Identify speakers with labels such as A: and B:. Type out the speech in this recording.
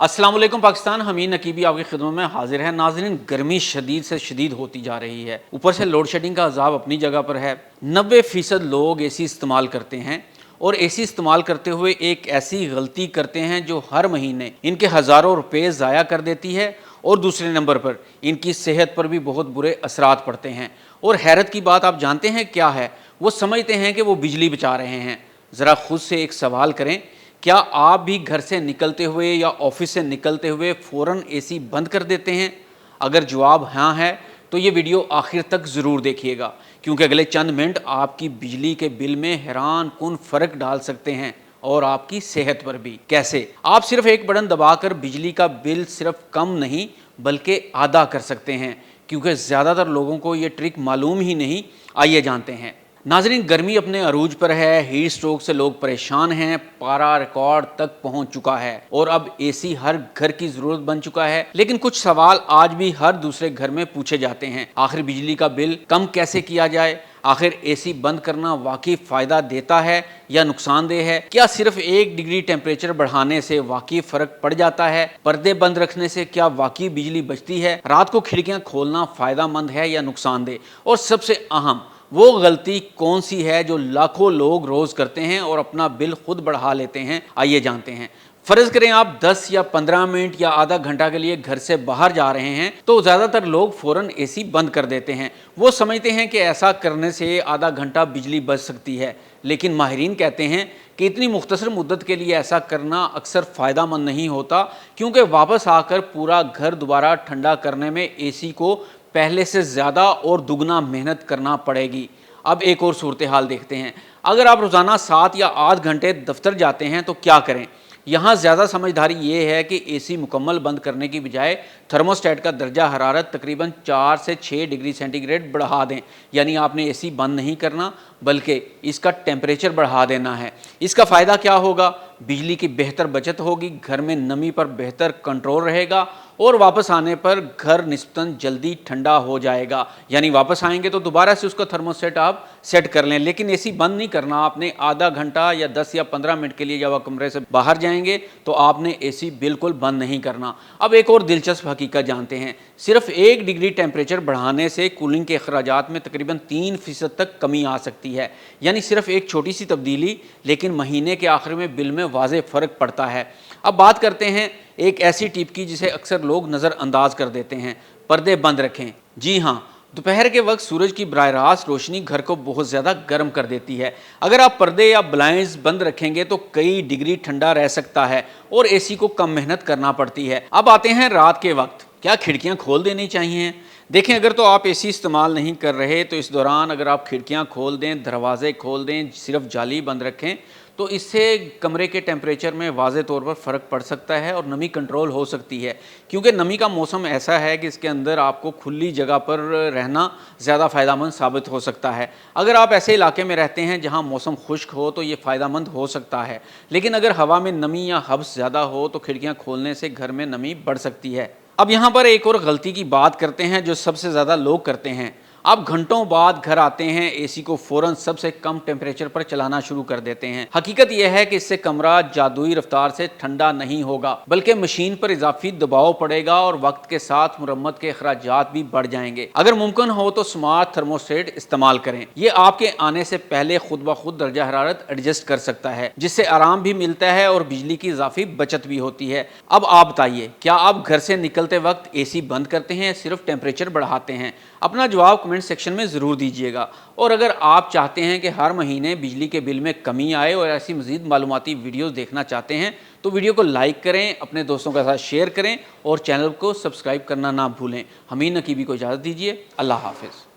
A: अस्सलाम वालेकुम पाकिस्तान। हमीद नकीबी आपकी खिदमत में हाजिर है। नाज़रीन, गर्मी शदीद से शदीद होती जा रही है, ऊपर से लोड शेडिंग का अजाब अपनी जगह पर है। 90% लोग एसी इस्तेमाल करते हैं और एसी इस्तेमाल करते हुए एक ऐसी गलती करते हैं जो हर महीने इनके हज़ारों रुपये ज़ाया कर देती है और दूसरे नंबर पर इनकी सेहत पर भी बहुत बुरे असरात पड़ते हैं। और हैरत की बात आप जानते हैं क्या है? वो समझते हैं कि वो बिजली बचा रहे हैं। ज़रा खुद से एक सवाल करें, क्या आप भी घर से निकलते हुए या ऑफिस से निकलते हुए फ़ौरन एसी बंद कर देते हैं? अगर जवाब हाँ है तो ये वीडियो आखिर तक ज़रूर देखिएगा, क्योंकि अगले चंद मिनट आपकी बिजली के बिल में हैरान कुन फ़र्क डाल सकते हैं और आपकी सेहत पर भी। कैसे? आप सिर्फ एक बटन दबाकर बिजली का बिल सिर्फ कम नहीं बल्कि आधा कर सकते हैं, क्योंकि ज़्यादातर लोगों को ये ट्रिक मालूम ही नहीं। आइए जानते हैं। नाजरीन, गर्मी अपने अरूज पर है, हीट स्ट्रोक से लोग परेशान हैं, पारा रिकॉर्ड तक पहुंच चुका है और अब एसी हर घर की ज़रूरत बन चुका है। लेकिन कुछ सवाल आज भी हर दूसरे घर में पूछे जाते हैं। आखिर बिजली का बिल कम कैसे किया जाए? आखिर एसी बंद करना वाकई फ़ायदा देता है या नुकसानदेह है? क्या सिर्फ 1 डिग्री टेम्परेचर बढ़ाने से वाकई फ़र्क पड़ जाता है? पर्दे बंद रखने से क्या वाकई बिजली बचती है? रात को खिड़कियाँ खोलना फ़ायदा मंद है या नुकसानदेह? और सबसे अहम, वो गलती कौन सी है जो लाखों लोग रोज़ करते हैं और अपना बिल खुद बढ़ा लेते हैं? आइए जानते हैं। फ़र्ज़ करें आप 10 या 15 मिनट या आधा घंटा के लिए घर से बाहर जा रहे हैं, तो ज़्यादातर लोग फ़ौरन एसी बंद कर देते हैं। वो समझते हैं कि ऐसा करने से आधा घंटा बिजली बच सकती है, लेकिन माहिरीन कहते हैं कि इतनी मुख्तसर मुद्दत के लिए ऐसा करना अक्सर फ़ायदा मंद नहीं होता, क्योंकि वापस आकर पूरा घर दोबारा ठंडा करने में एसी को पहले से ज़्यादा और दुगना मेहनत करना पड़ेगी। अब एक और सूरत हाल देखते हैं। अगर आप रोज़ाना 7 या 8 घंटे दफ्तर जाते हैं तो क्या करें? यहाँ ज़्यादा समझदारी ये है कि एसी मुकम्मल बंद करने की बजाय थर्मोस्टेट का दर्जा हरारत तकरीबन 4 से 6 डिग्री सेंटीग्रेड बढ़ा दें। यानी आपने एसी बंद नहीं करना बल्कि इसका टेम्परेचर बढ़ा देना है। इसका फ़ायदा क्या होगा? बिजली की बेहतर बचत होगी, घर में नमी पर बेहतर कंट्रोल रहेगा और वापस आने पर घर निस्बतन जल्दी ठंडा हो जाएगा। यानी वापस आएंगे तो दोबारा से उसका थर्मोस्टेट आप सेट कर लें, लेकिन एसी बंद नहीं करना आपने। आधा घंटा या 10 या 15 मिनट के लिए जब आप कमरे से बाहर जाएंगे तो आपने एसी बिल्कुल बंद नहीं करना। अब एक और दिलचस्प हकीकत जानते हैं। सिर्फ 1 डिग्री टेम्परेचर बढ़ाने से कूलिंग के अखराजात में तकरीबन 3% तक कमी आ सकती है। यानी सिर्फ एक छोटी सी तब्दीली, लेकिन महीने के आखिर में बिल में वाज़ेह फ़र्क पड़ता है। अब बात करते हैं एक ऐसी टिप की जिसे अक्सर लोग नज़रअंदाज कर देते हैं। पर्दे बंद रखें। जी हाँ, दोपहर के वक्त सूरज की बराह रास्त रोशनी घर को बहुत ज़्यादा गर्म कर देती है। अगर आप पर्दे या ब्लाइंड्स बंद रखेंगे तो कई डिग्री ठंडा रह सकता है और एसी को कम मेहनत करना पड़ती है। अब आते हैं रात के वक्त, क्या खिड़कियाँ खोल देनी चाहिए? देखें, अगर तो आप एसी इस्तेमाल नहीं कर रहे तो इस दौरान अगर आप खिड़कियाँ खोल दें, दरवाजे खोल दें, सिर्फ जाली बंद रखें, तो इससे कमरे के टेम्परेचर में वाज़े तौर पर फ़र्क पड़ सकता है और नमी कंट्रोल हो सकती है। क्योंकि नमी का मौसम ऐसा है कि इसके अंदर आपको खुली जगह पर रहना ज़्यादा फ़ायदेमंद साबित हो सकता है। अगर आप ऐसे इलाके में रहते हैं जहां मौसम खुश्क हो तो ये फ़ायदेमंद हो सकता है, लेकिन अगर हवा में नमी या हब्स ज़्यादा हो तो खिड़कियाँ खोलने से घर में नमी बढ़ सकती है। अब यहाँ पर एक और गलती की बात करते हैं जो सबसे ज़्यादा लोग करते हैं। आप घंटों बाद घर आते हैं, एसी को फ़ौरन सबसे कम टेम्परेचर पर चलाना शुरू कर देते हैं। हकीकत यह है कि इससे कमरा जादुई रफ्तार से ठंडा नहीं होगा, बल्कि मशीन पर इजाफी दबाव पड़ेगा और वक्त के साथ मुरम्मत के अखराजात भी बढ़ जाएंगे। अगर मुमकिन हो तो स्मार्ट थर्मोस्टेट इस्तेमाल करें। ये आपके आने से पहले खुद ब खुद दर्जा हरारत एडजस्ट कर सकता है, जिससे आराम भी मिलता है और बिजली की इजाफी बचत भी होती है। अब आप बताइए, क्या आप घर से निकलते वक्त एसी बंद करते हैं या सिर्फ टेम्परेचर बढ़ाते हैं? अपना जवाब कमेंट सेक्शन में ज़रूर दीजिएगा। और अगर आप चाहते हैं कि हर महीने बिजली के बिल में कमी आए और ऐसी मज़ीद मालूमाती वीडियोज़ देखना चाहते हैं तो वीडियो को लाइक करें, अपने दोस्तों के साथ शेयर करें और चैनल को सब्सक्राइब करना ना भूलें। हमीद नकीबी को इजाज़त दीजिए। अल्लाह हाफ़िज़।